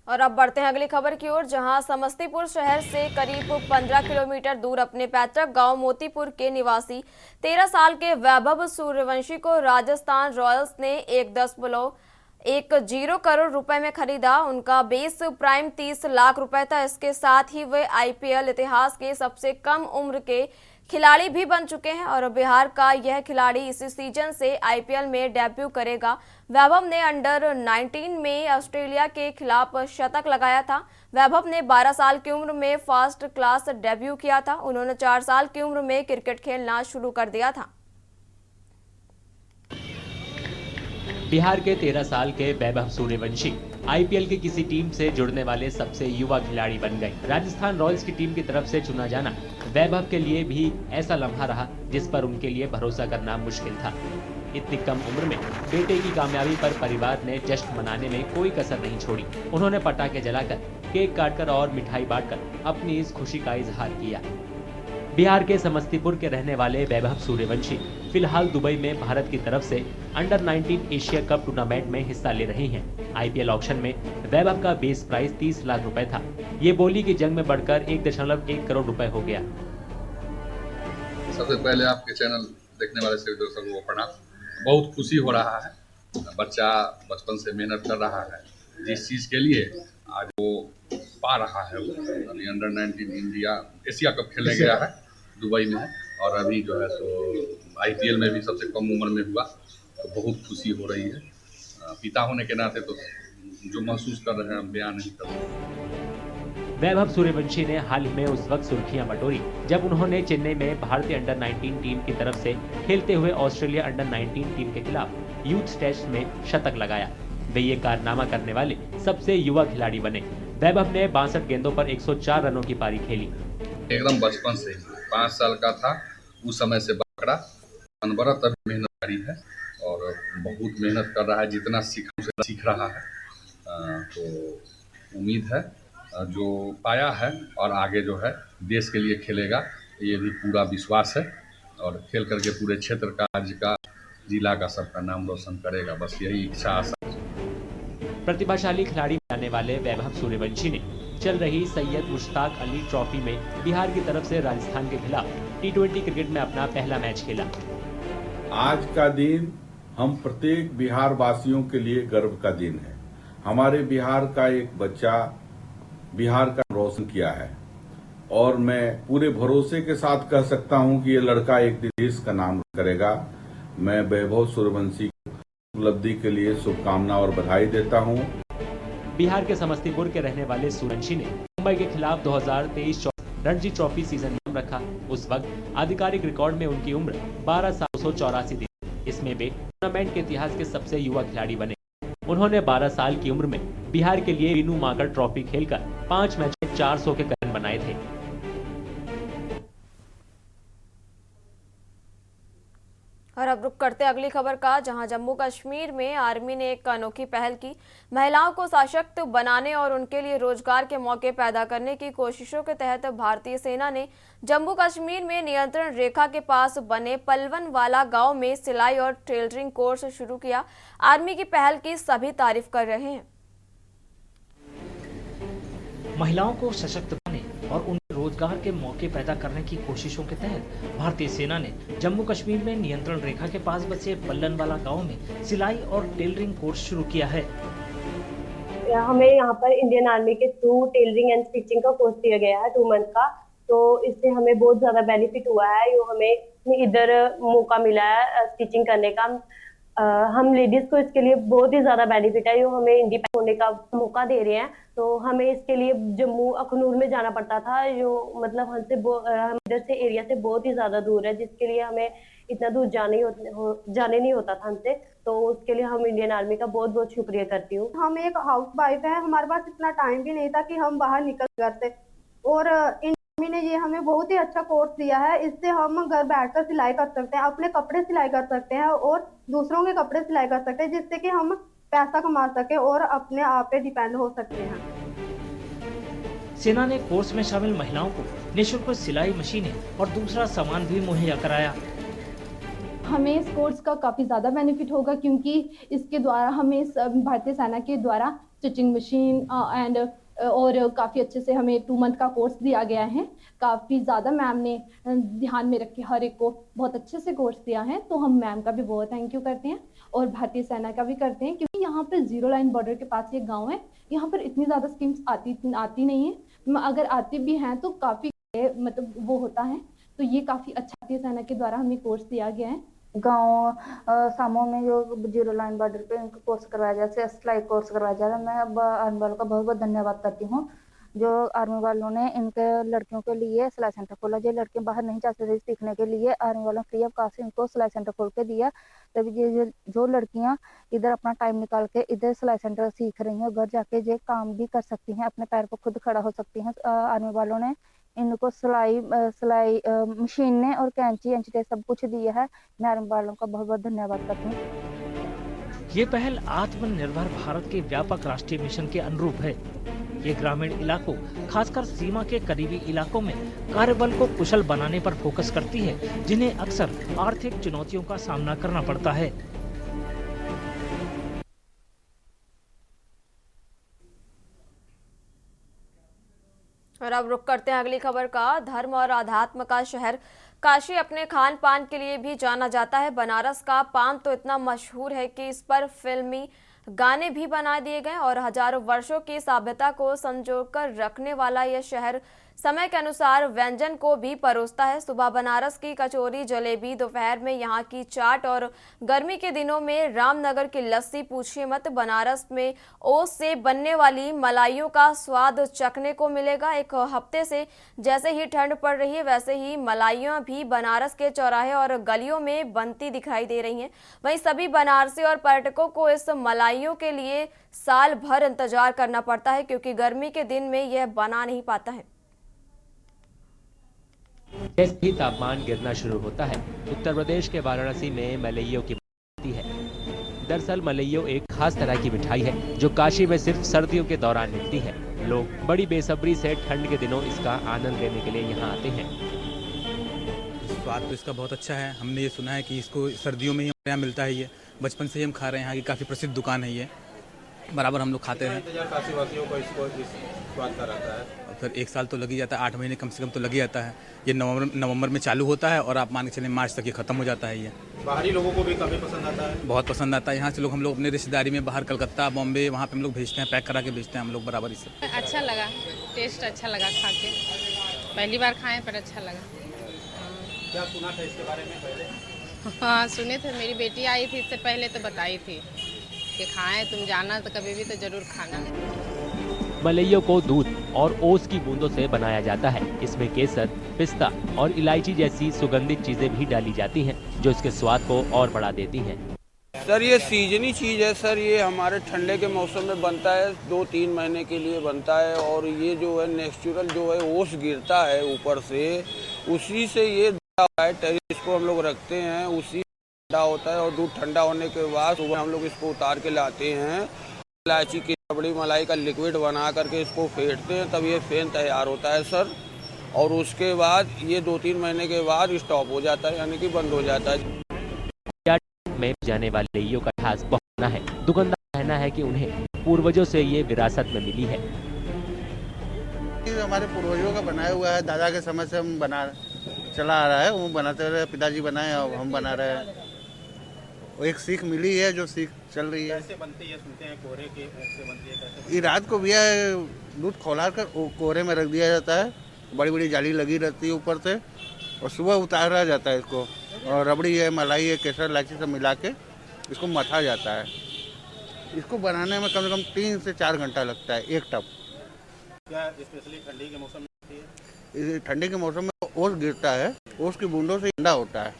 और अब बढ़ते हैं अगली खबर की ओर, जहां समस्तीपुर शहर से करीब 15 किलोमीटर दूर अपने पैतृक गांव मोतीपुर के निवासी 13 साल के वैभव सूर्यवंशी को राजस्थान रॉयल्स ने 1.10 करोड़ रुपए में खरीदा। उनका बेस प्राइम 30 लाख रुपए था। इसके साथ ही वे आईपीएल इतिहास के सबसे कम उम्र के खिलाड़ी भी बन चुके हैं और बिहार का यह खिलाड़ी इसी सीजन से आईपीएल में डेब्यू करेगा। वैभव ने अंडर 19 में ऑस्ट्रेलिया के खिलाफ शतक लगाया था। वैभव ने 12 साल की उम्र में फर्स्ट क्लास डेब्यू किया था। उन्होंने 4 साल की उम्र में क्रिकेट खेलना शुरू कर दिया था। बिहार के 13 साल के वैभव सूर्यवंशी आईपीएल की किसी टीम से जुड़ने वाले सबसे युवा खिलाड़ी बन गए। राजस्थान रॉयल्स की टीम की तरफ से चुना जाना वैभव के लिए भी ऐसा लम्हा रहा जिस पर उनके लिए भरोसा करना मुश्किल था। इतनी कम उम्र में बेटे की कामयाबी पर परिवार ने जश्न मनाने में कोई कसर नहीं छोड़ी। उन्होंने पटाखे जलाकर, केक काटकर और मिठाई बांटकर अपनी इस खुशी का इजहार किया। बिहार के समस्तीपुर के रहने वाले वैभव सूर्यवंशी फिलहाल दुबई में भारत की तरफ से अंडर 19 एशिया कप टूर्नामेंट में हिस्सा ले रहे हैं। आईपीएल ऑक्शन में वैभव का बेस प्राइस 30 लाख रुपए था। ये बोली की जंग में बढ़कर 1.1 करोड़ रुपए हो गया। सबसे पहले आपके चैनल देखने वाले सभी दर्शकों को प्रणाम। बहुत खुशी हो रहा है, बच्चा बचपन से मेहनत कर रहा है जिस चीज़ के लिए आज वो पा रहा है। वो अभी अंडर 19 इंडिया एशिया कप खेलने गया है, दुबई में है, और अभी जो है सो आईपीएल में भी सबसे कम उम्र में हुआ, तो बहुत खुशी हो रही है। पिता होने के नाते तो जो महसूस कर रहे हैं हम बयान नहीं कर सकते। वैभव सूर्यवंशी ने हाल ही में उस वक्त सुर्खियां बटोरी जब उन्होंने चेन्नई में भारतीय अंडर 19 टीम की तरफ से खेलते हुए ऑस्ट्रेलिया अंडर 19 टीम के खिलाफ यूथ टेस्ट में शतक लगाया। वे ये कारनामा करने वाले सबसे युवा खिलाड़ी बने। वैभव ने 62 गेंदों पर 104 रनों की पारी खेली। एकदम बचपन से 5 साल का था उस समय से पकड़ा। अनवरत अभी मेहनतकारी है और बहुत मेहनत कर रहा है, जितना सीख रहा है। तो उम्मीद है जो पाया है और आगे जो है देश के लिए खेलेगा, ये भी पूरा विश्वास है, और खेल करके पूरे क्षेत्र का, राज्य का, जिला का सबका नाम रोशन करेगा। बस यही इच्छा आशा। प्रतिभाशाली खिलाड़ी बनाने वाले वैभव सूर्यवंशी ने चल रही सैयद मुश्ताक अली ट्रॉफी में बिहार की तरफ से राजस्थान के खिलाफ T20 क्रिकेट में अपना पहला मैच खेला। आज का दिन हम प्रत्येक बिहार वासियों के लिए गर्व का दिन है। हमारे बिहार का एक बच्चा बिहार का रोशन किया है, और मैं पूरे भरोसे के साथ कह सकता हूं कि ये लड़का एक दिन देश का नाम करेगा। मैं वैभव सूर्यवंशी की उपलब्धि के लिए शुभकामना और बधाई देता हूं। बिहार के समस्तीपुर के रहने वाले सूर्यवंशी ने मुंबई के खिलाफ 2023 रणजी ट्रॉफी सीजन नाम रखा। उस वक्त आधिकारिक रिकॉर्ड में उनकी उम्र 12 साल 184 दिन। इसमें वे टूर्नामेंट के इतिहास के सबसे युवा खिलाड़ी बने। उन्होंने 12 साल की उम्र में बिहार के लिए वीनू मांकड़ ट्रॉफी खेलकर 5 मैच में 400 के रन बनाए थे। और अब रुक करते अगली खबर का, जहां जम्मू कश्मीर में आर्मी ने एक अनोखी पहल की। महिलाओं को सशक्त बनाने और उनके लिए रोजगार के मौके पैदा करने की कोशिशों के तहत भारतीय सेना ने जम्मू कश्मीर में नियंत्रण रेखा के पास बने पलवनवाला गांव में सिलाई और टेलरिंग कोर्स शुरू किया। आर्मी की पहल की सभी तारीफ कर रहे हैं। महिलाओं को सशक्त बनाने और उन्हें रोजगार के मौके पैदा करने की कोशिशों के तहत भारतीय सेना ने जम्मू कश्मीर में नियंत्रण रेखा के पास बसे पल्लनवाला गांव में सिलाई और टेलरिंग कोर्स शुरू किया है। हमें यहाँ पर इंडियन आर्मी के थ्रू टेलरिंग एंड स्टिचिंग का कोर्स दिया गया है 2 मंथ का, तो इससे हमें बहुत ज्यादा बेनिफिट हुआ है। जो हमें इधर मौका मिला है स्टिचिंग करने का, हम लेडीज को इसके लिए बहुत ही ज्यादा बेनिफिट है। जो हमें इंडिपेंडेंट होने का मौका दे रहे हैं, तो हमें इसके लिए जम्मू अखनूर में जाना पड़ता था, जो मतलब हम इधर से एरिया से बहुत ही ज्यादा दूर है, जिसके लिए हमें इतना दूर जाने नहीं होता था हमसे। तो उसके लिए हम इंडियन आर्मी का बहुत बहुत शुक्रिया करती हूँ। हम एक हाउस वाइफ है, हमारे पास इतना टाइम भी नहीं था कि हम बाहर निकल घर से, और आर्मी ने ये हमें बहुत ही अच्छा कोर्स दिया है। इससे हम घर बैठकर सिलाई कर सकते हैं, अपने कपड़े सिलाई कर सकते हैं और दूसरों के कपड़े सिलाई कर सकते हैं, जिससे कि हम पैसा कमा सके और अपने आप पे डिपेंड हो सकते हैं। सेना ने कोर्स में शामिल महिलाओं को निःशुल्क सिलाई मशीनें और दूसरा सामान भी मुहैया कराया। हमें इस कोर्स का काफ़ी ज़्यादा बेनिफिट होगा, क्योंकि इसके द्वारा हमें भारतीय सेना के द्वारा स्टिचिंग मशीन और काफ़ी अच्छे से हमें 2 मंथ का कोर्स दिया गया है। काफ़ी ज़्यादा मैम ने ध्यान में रख के हर एक को बहुत अच्छे से कोर्स दिया है, तो हम मैम का भी बहुत थैंक यू करते हैं और भारतीय सेना का भी करते हैं, क्योंकि यहाँ पर 0 लाइन बॉर्डर के पास ये गांव है। यहाँ पर इतनी ज़्यादा स्कीम्स आती नहीं है, अगर आती भी हैं तो काफ़ी मतलब वो होता है। तो ये काफ़ी अच्छा भारतीय सेना के द्वारा हमें कोर्स दिया गया है। गाँव सामो में जो 0 लाइन बॉर्डर पे इनको कोर्स करवाया जाए, सिलाई कोर्स करवाया जा रहा है। मैं आर्मी वालों का बहुत बहुत धन्यवाद करती हूँ। जो आर्मी वालों ने इनके लड़कियों के लिए सिलाई सेंटर खोला। जो लड़कियां बाहर नहीं जा सकती सीखने के लिए, आर्मी वालों फ्री ऑफ कॉस्ट इनको सिलाई सेंटर खोल के दिया। तभी ये जो लड़कियां इधर अपना टाइम निकाल के इधर सिलाई सेंटर सीख रही हैं, घर जाके ये काम भी कर सकती हैं, अपने पैर पर खुद खड़ा हो सकती हैं। आर्मी वालों ने इनको सिलाई मशीनें और कैंची एंचीटेप सब कुछ दिया है। मैं आर्मी वालों का बहुत बहुत धन्यवाद करती हूँ। ये पहल आत्मनिर्भर भारत के व्यापक राष्ट्रीय मिशन के अनुरूप है। ये ग्रामीण इलाकों, खासकर सीमा के करीबी इलाकों में कार्यबल को कुशल बनाने पर फोकस करती है, जिन्हें अक्सर आर्थिक चुनौतियों का सामना करना पड़ता है। और अब रुक करते हैं अगली खबर का। धर्म और आध्यात्म का शहर काशी अपने खान पान के लिए भी जाना जाता है। बनारस का पान तो इतना मशहूर है कि इस पर फिल्मी गाने भी बना दिए गए और हजारों वर्षों की सभ्यता को संजोकर रखने वाला यह शहर समय के अनुसार व्यंजन को भी परोसता है। सुबह बनारस की कचौरी जलेबी, दोपहर में यहाँ की चाट और गर्मी के दिनों में रामनगर की लस्सी पूछिए मत। बनारस में ओस से बनने वाली मलाइयों का स्वाद चखने को मिलेगा। एक हफ्ते से जैसे ही ठंड पड़ रही है वैसे ही मलाइयाँ भी बनारस के चौराहे और गलियों में बनती दिखाई दे रही हैं। वहीं सभी बनारसी और पर्यटकों को इस मलाइयों के लिए साल भर इंतजार करना पड़ता है, क्योंकि गर्मी के दिन में यह बना नहीं पाता है। जैसे ही तापमान गिरना शुरू होता है, उत्तर प्रदेश के वाराणसी में मलइयों की होती है। दरअसल मलइयो एक खास तरह की मिठाई है जो काशी में सिर्फ सर्दियों के दौरान मिलती है। लोग बड़ी बेसब्री से ठंड के दिनों इसका आनंद लेने के लिए यहाँ आते हैं। स्वाद तो इसका बहुत अच्छा है। हमने ये सुना है कि इसको सर्दियों में ही हमारे यहाँ मिलता है। ये बचपन से ही हम खा रहे हैं। यहाँ की काफ़ी प्रसिद्ध दुकान है, ये बराबर हम लोग खाते हैं। काशीवासियों को इसको इस स्वाद का रहता है। और फिर एक साल तो लग ही जाता है, 8 महीने कम से कम तो लग ही जाता है। ये नवंबर में चालू होता है और आप मान के चलें मार्च तक ये ख़त्म हो जाता है। ये बाहरी लोगों को भी काफ़ी पसंद आता है, बहुत पसंद आता है। यहाँ से लोग हम लोग अपने रिश्तेदारी में बाहर कलकत्ता, बॉम्बे, वहाँ पे हम लोग भेजते हैं, पैक करा के भेजते हैं हम लोग बराबर इसे। अच्छा लगा, टेस्ट अच्छा लगा खा के। पहली बार खाएं पर अच्छा लगा। क्या सुना था इसके बारे में पहले? हाँ सुने थे, मेरी बेटी आई थी इससे पहले तो बताई थी कि खाएं, तुम जाना तो कभी भी तो जरूर खाना। मलइयों को दूध और ओस की बूंदों से बनाया जाता है। इसमें केसर, पिस्ता और इलायची जैसी सुगंधित चीजें भी डाली जाती हैं, जो इसके स्वाद को और बढ़ा देती हैं। सर ये सीजनी चीज़ है सर, ये हमारे ठंडे के मौसम में बनता है, 2-3 महीने के लिए बनता है। और ये जो है नेचुरल जो है ओस गिरता है ऊपर से, उसी से ये है। टेरिस को हम लोग रखते हैं, उसी ठंडा होता है। और दूध ठंडा होने के बाद सुबह हम लोग इसको उतार के लाते हैं, इलायची की बड़ी मलाई का लिक्विड बना करके इसको फेंटते हैं, तब ये फेन तैयार होता है सर। और उसके बाद ये 2-3 महीने के बाद स्टॉप हो जाता है, यानी कि बंद हो जाता है। में जाने वाले मलइयों का इतिहास बहुत पुराना है। दुकानदार का कहना है कि उन्हें पूर्वजों से ये विरासत में मिली है। हमारे पूर्वजों का बनाया हुआ है, दादा के समय से हम बना चला आ रहा है, वो बनाते रहे, पिताजी बनाए और हम बना रहे हैं। वो एक सीख मिली है जो सीख चल रही है। कैसे बनती है? सुनते हैं कोहरे के से बनती है, कैसे? ये रात को भी दूध खौला कर कोहरे में रख दिया जाता है, बड़ी बड़ी जाली लगी रहती है ऊपर से, और सुबह उतारा जाता है इसको। और रबड़ी है, मलाई है, केसर, इलायची सब मिला के इसको मथा जाता है। इसको बनाने में कम से कम 3 से 4 घंटा लगता है एक टप। क्या स्पेशली ठंडी के मौसम में होती है? ठंडी के मौसम में ओस गिरता है, ओस की बूंदों से ठंडा होता है,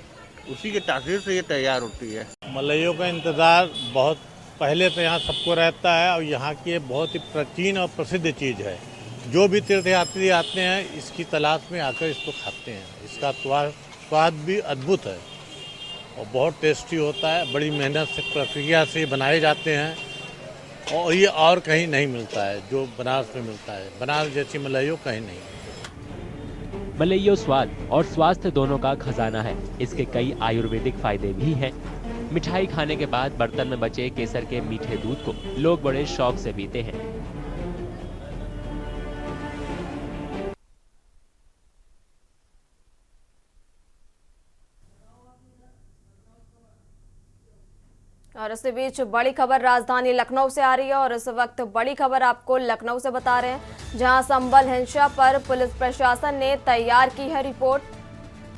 उसी के तासीर से ये तैयार होती है। मलइयों का इंतज़ार बहुत पहले से यहाँ सबको रहता है और यहाँ की बहुत ही प्राचीन और प्रसिद्ध चीज़ है। जो भी तीर्थयात्री आते हैं इसकी तलाश में आकर इसको खाते हैं। इसका स्वाद भी अद्भुत है और बहुत टेस्टी होता है। बड़ी मेहनत से प्रक्रिया से बनाए जाते हैं और ये और कहीं नहीं मिलता है जो बनारस में मिलता है। बनारस जैसी मलइयों कहीं नहीं। मलइयो स्वाद और स्वास्थ्य दोनों का खजाना है। इसके कई आयुर्वेदिक फायदे भी हैं। मिठाई खाने के बाद बर्तन में बचे केसर के मीठे दूध को लोग बड़े शौक से पीते हैं। और इसी बीच बड़ी खबर राजधानी लखनऊ से आ रही है और इस वक्त बड़ी खबर आपको लखनऊ से बता रहे हैं, जहां संबल हिंसा पर पुलिस प्रशासन ने तैयार की है रिपोर्ट।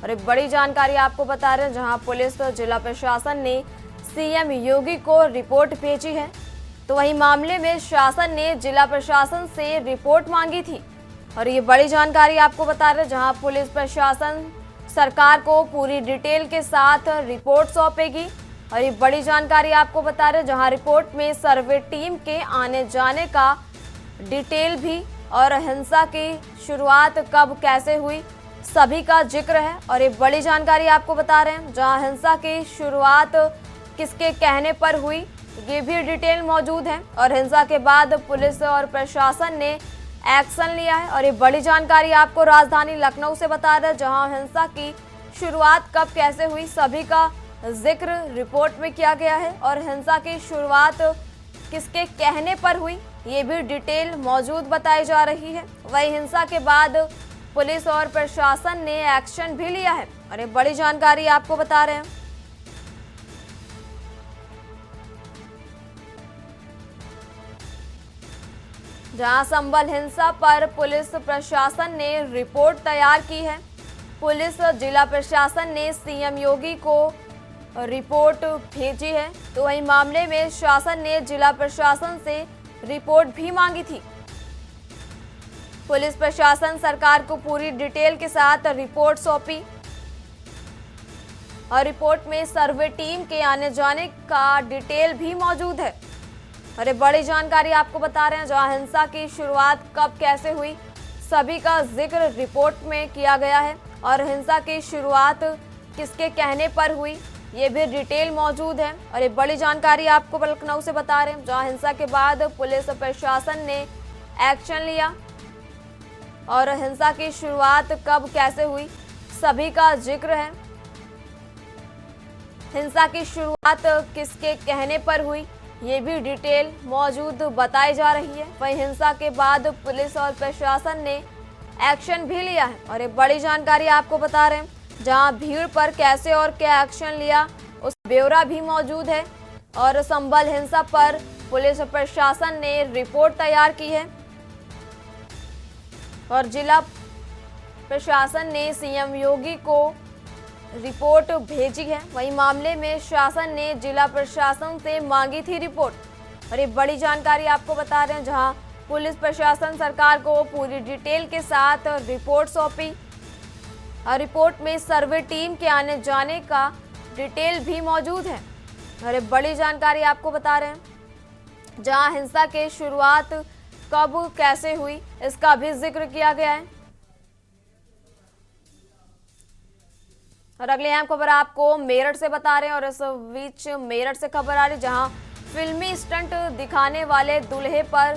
और एक बड़ी जानकारी आपको बता रहे हैं, जहां पुलिस जिला प्रशासन ने सीएम योगी को रिपोर्ट भेजी है। तो वहीं मामले में शासन ने जिला प्रशासन से रिपोर्ट मांगी थी और ये बड़ी जानकारी आपको बता रहे, जहां पुलिस प्रशासन सरकार को पूरी डिटेल के साथ रिपोर्ट सौंपेगी। और ये बड़ी जानकारी आपको बता रहे, जहां रिपोर्ट में सर्वे टीम के आने जाने का डिटेल भी और हिंसा की शुरुआत कब कैसे हुई सभी का जिक्र है। और ये बड़ी जानकारी आपको बता रहे हैं, जहां हिंसा की शुरुआत किसके कहने पर हुई ये भी डिटेल मौजूद है और हिंसा के बाद पुलिस और प्रशासन ने एक्शन लिया है। और ये बड़ी जानकारी आपको राजधानी लखनऊ से बता रहे हैं, जहां हिंसा की शुरुआत कब कैसे हुई सभी का जिक्र रिपोर्ट में किया गया है और हिंसा की शुरुआत किसके कहने पर हुई ये भी डिटेल मौजूद बताई जा रही है। वही हिंसा के बाद पुलिस और प्रशासन ने एक्शन भी लिया है और ये बड़ी जानकारी आपको बता रहे हैं। जहां संभल हिंसा पर पुलिस प्रशासन ने रिपोर्ट तैयार की है। पुलिस जिला प्रशासन ने सीएम योगी को रिपोर्ट भेजी है। तो वहीं मामले में शासन ने जिला प्रशासन से रिपोर्ट भी मांगी थी। पुलिस प्रशासन सरकार को पूरी डिटेल के साथ रिपोर्ट सौंपी और रिपोर्ट में सर्वे टीम के आने जाने का डिटेल भी मौजूद है। और ये बड़ी जानकारी आपको बता रहे हैं, जहां हिंसा की शुरुआत कब कैसे हुई सभी का जिक्र रिपोर्ट में किया गया है और हिंसा की शुरुआत किसके कहने पर हुई ये भी डिटेल मौजूद है। और ये बड़ी जानकारी आपको लखनऊ से बता रहे हैं, जहां हिंसा के बाद पुलिस प्रशासन ने एक्शन लिया और हिंसा की शुरुआत कब कैसे हुई सभी का जिक्र है। हिंसा की शुरुआत किसके कहने पर हुई ये भी डिटेल मौजूद बताई जा रही है। वहीं हिंसा के बाद पुलिस और प्रशासन ने एक्शन भी लिया है और ये बड़ी जानकारी आपको बता रहे हैं, जहां भीड़ पर कैसे और क्या एक्शन लिया उस ब्यौरा भी मौजूद है। और संभल हिंसा पर पुलिस प्रशासन ने रिपोर्ट तैयार की है और जिला प्रशासन ने सीएम योगी को रिपोर्ट भेजी है। वहीं मामले में शासन ने जिला प्रशासन से मांगी थी रिपोर्ट और ये बड़ी जानकारी आपको बता रहे हैं, जहां पुलिस प्रशासन सरकार को पूरी डिटेल के साथ रिपोर्ट सौंपी और रिपोर्ट में सर्वे टीम के आने जाने का डिटेल भी मौजूद है। और ये बड़ी जानकारी आपको बता रहे हैं, जहां हिंसा के शुरुआत कब कैसे हुई इसका भी जिक्र किया गया है। और अगली अहम खबर आपको मेरठ से बता रहे हैं और इस बीच मेरठ से खबर आ रही, जहां फिल्मी स्टंट दिखाने वाले दूल्हे पर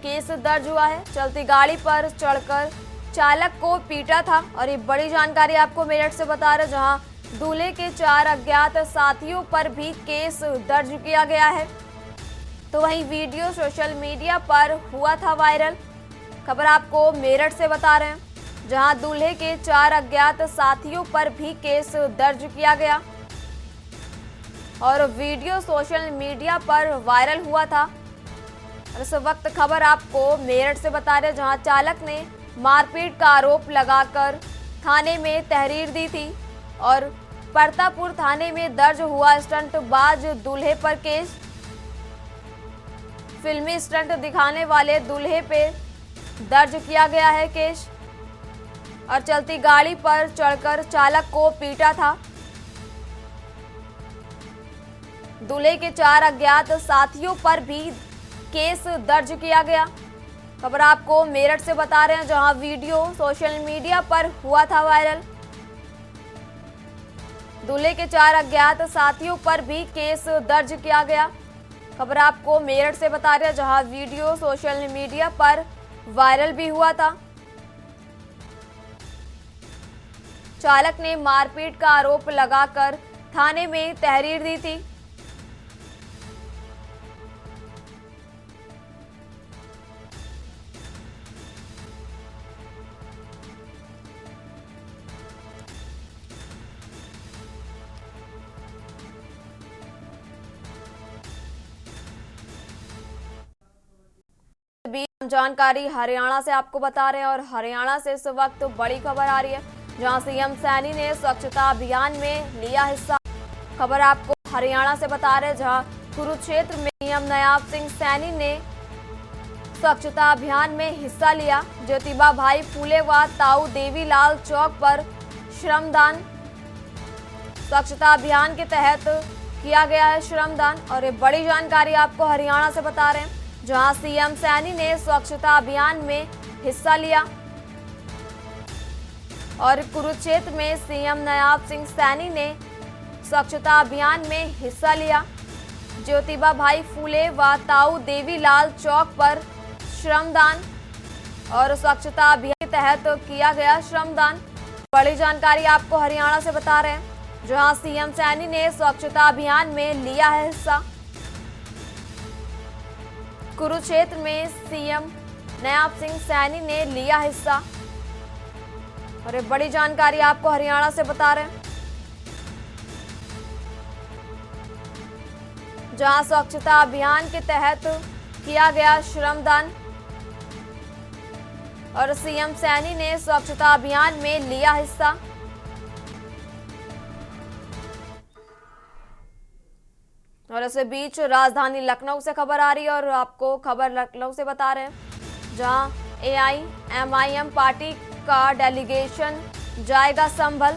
केस दर्ज हुआ है। चलती गाड़ी पर चढ़कर चालक को पीटा था और ये बड़ी जानकारी आपको मेरठ से बता रहे, जहां दूल्हे के 4 अज्ञात साथियों पर भी केस दर्ज किया गया है। तो वहीं वीडियो सोशल मीडिया पर हुआ था वायरल। खबर आपको मेरठ से बता रहे हैं, जहां दूल्हे के 4 अज्ञात साथियों पर भी केस दर्ज किया गया और वीडियो सोशल मीडिया पर वायरल हुआ था। और इस वक्त खबर आपको मेरठ से बता रहे, जहां चालक ने मारपीट का आरोप लगाकर थाने में तहरीर दी थी और परतापुर थाने में दर्ज हुआ स्टंटबाज दूल्हे पर केस। फिल्मी स्टंट दिखाने वाले दूल्हे पे दर्ज किया गया है केस और चलती गाड़ी पर चढ़कर चालक को पीटा था। दूल्हे के 4 अज्ञात साथियों पर भी केस दर्ज किया गया। खबर आपको मेरठ से बता रहे हैं, जहां वीडियो सोशल मीडिया पर हुआ था वायरल। दूल्हे के 4 अज्ञात साथियों पर भी केस दर्ज किया गया। खबर आपको मेरठ से बता रहे हैं, जहां वीडियो सोशल मीडिया पर वायरल भी हुआ था। चालक ने मारपीट का आरोप लगाकर थाने में तहरीर दी थी। जानकारी हरियाणा से आपको बता रहे हैं और हरियाणा से इस वक्त बड़ी खबर आ रही है, जहां सीएम सैनी ने स्वच्छता अभियान में लिया हिस्सा। खबर आपको हरियाणा से बता रहे हैं, जहां कुरुक्षेत्र में सीएम नायब सिंह सैनी ने स्वच्छता अभियान में हिस्सा लिया। ज्योतिबा भाई फूले व ताऊ देवीलाल चौक पर श्रमदान। स्वच्छता अभियान के तहत किया गया है श्रमदान। और ये बड़ी जानकारी आपको हरियाणा से बता रहे हैं, जहां सीएम सैनी ने स्वच्छता अभियान में हिस्सा लिया। और कुरुक्षेत्र में सीएम नायब सिंह सैनी ने स्वच्छता अभियान में हिस्सा लिया। ज्योतिबा भाई फूले व ताऊ देवीलाल चौक पर श्रमदान और स्वच्छता अभियान के तहत किया गया श्रमदान। बड़ी जानकारी आपको हरियाणा से बता रहे हैं, जहां सीएम सैनी ने स्वच्छता अभियान में लिया है हिस्सा। कुरुक्षेत्र में सीएम नायब सिंह सैनी ने लिया हिस्सा। और ये बड़ी जानकारी आपको हरियाणा से बता रहे हैं, जहां स्वच्छता अभियान के तहत किया गया श्रमदान और सीएम सैनी ने स्वच्छता अभियान में लिया हिस्सा। और इसी बीच राजधानी लखनऊ से खबर आ रही है और आपको खबर लखनऊ से बता रहे हैं, जहां AIMIM पार्टी का डेलीगेशन जाएगा संभल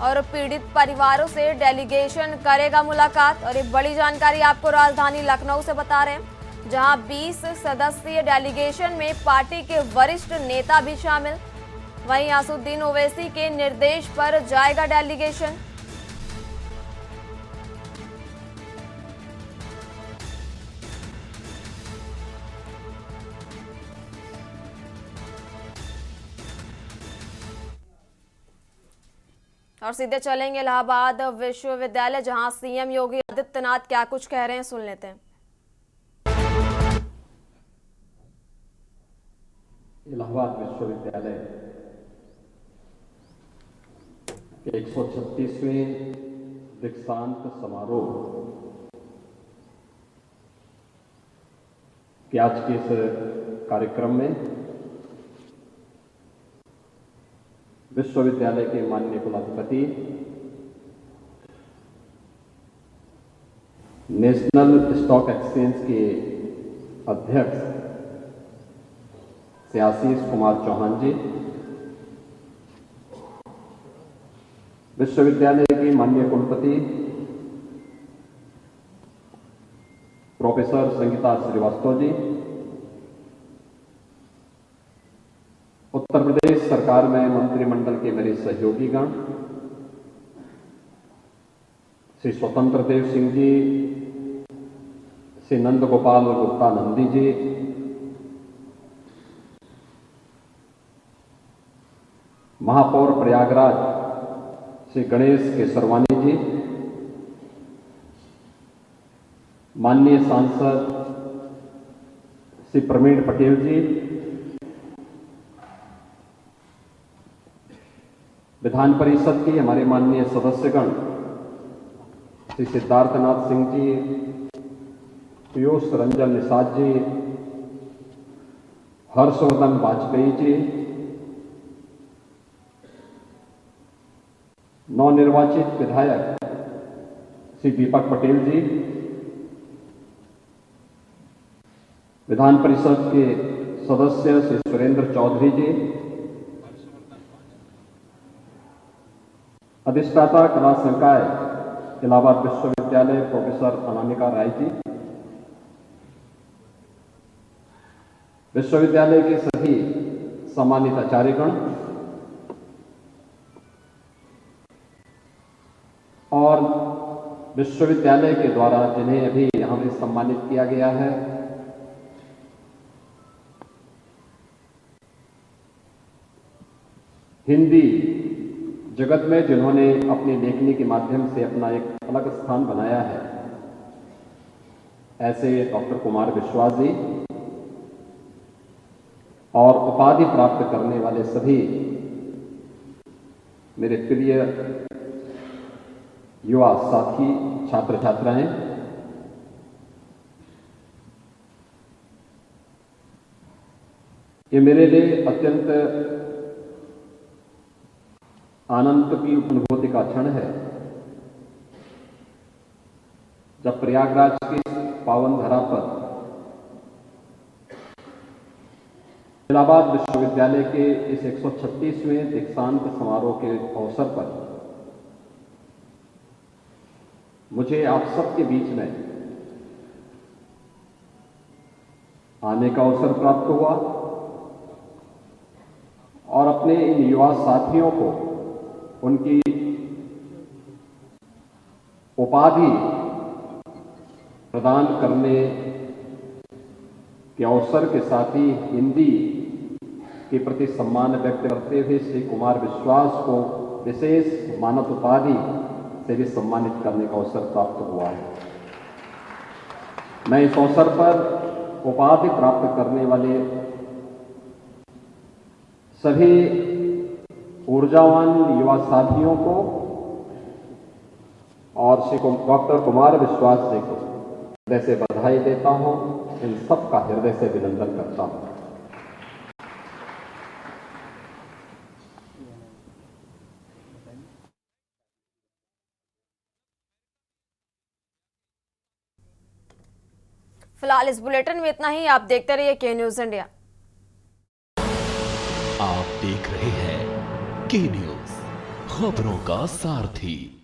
और पीड़ित परिवारों से डेलीगेशन करेगा मुलाकात। और ये बड़ी जानकारी आपको राजधानी लखनऊ से बता रहे हैं, जहां 20 सदस्यीय डेलीगेशन में पार्टी के वरिष्ठ नेता भी शामिल। वहीं असुद्दीन ओवैसी के निर्देश पर जाएगा डेलीगेशन। और सीधे चलेंगे इलाहाबाद विश्वविद्यालय, जहां सीएम योगी आदित्यनाथ क्या कुछ कह रहे हैं, सुन लेते हैं। इलाहाबाद विश्वविद्यालय के 136वें दीक्षांत समारोह के आज के इस कार्यक्रम में विश्वविद्यालय के माननीय कुलाधिपति, नेशनल स्टॉक एक्सचेंज के अध्यक्ष श्री आशीष कुमार चौहान जी, विश्वविद्यालय की माननीय कुलपति प्रोफेसर संगीता श्रीवास्तव जी, उत्तर प्रदेश सरकार में मंत्रिमंडल के मेरे सहयोगीगण, श्री स्वतंत्र देव सिंह जी, श्री नंद गोपाल गुप्ता नंदी जी, महापौर प्रयागराज श्री गणेश केसरवानी जी, माननीय सांसद श्री प्रवीण पटेल जी, विधान परिषद के हमारे माननीय सदस्यगण श्री सिद्धार्थनाथ सिंह जी, पीयूष रंजन निषाद जी, हर्षवर्धन वाजपेयी जी, नवनिर्वाचित विधायक श्री दीपक पटेल जी, विधान परिषद के सदस्य श्री सुरेंद्र चौधरी जी, अधिष्ठाता कला संकाय इलाहाबाद विश्वविद्यालय प्रोफेसर अनामिका राय जी, विश्वविद्यालय के सभी सम्मानित आचार्यगण और विश्वविद्यालय के द्वारा जिन्हें अभी यहाँ पे सम्मानित किया गया है, हिंदी जगत में जिन्होंने अपनी लेखनी के माध्यम से अपना एक अलग स्थान बनाया है, ऐसे डॉक्टर कुमार विश्वास जी और उपाधि प्राप्त करने वाले सभी मेरे प्रिय युवा साथी छात्र छात्राएं, ये मेरे लिए अत्यंत आनंद की अनुभूति का क्षण है जब प्रयागराज की पावन धरा पर इलाहाबाद विश्वविद्यालय के इस 136वें दीक्षांत समारोह के अवसर पर मुझे आप सबके बीच में आने का अवसर प्राप्त हुआ और अपने इन युवा साथियों को उनकी उपाधि प्रदान करने के अवसर के साथ ही हिंदी के प्रति सम्मान व्यक्त करते हुए श्री कुमार विश्वास को विशेष मानद उपाधि से भी सम्मानित करने का अवसर प्राप्त हुआ है। मैं इस अवसर पर उपाधि प्राप्त करने वाले सभी ऊर्जावान युवा साथियों को और श्री डॉक्टर कुमार विश्वास जी को हृदय से बधाई देता हूं, इन सब का हृदय से अभिनंदन करता हूं। फिलहाल इस बुलेटिन में इतना ही। आप देखते रहिए के न्यूज इंडिया। आप देख रहे हैं के न्यूज, खबरों का सारथी।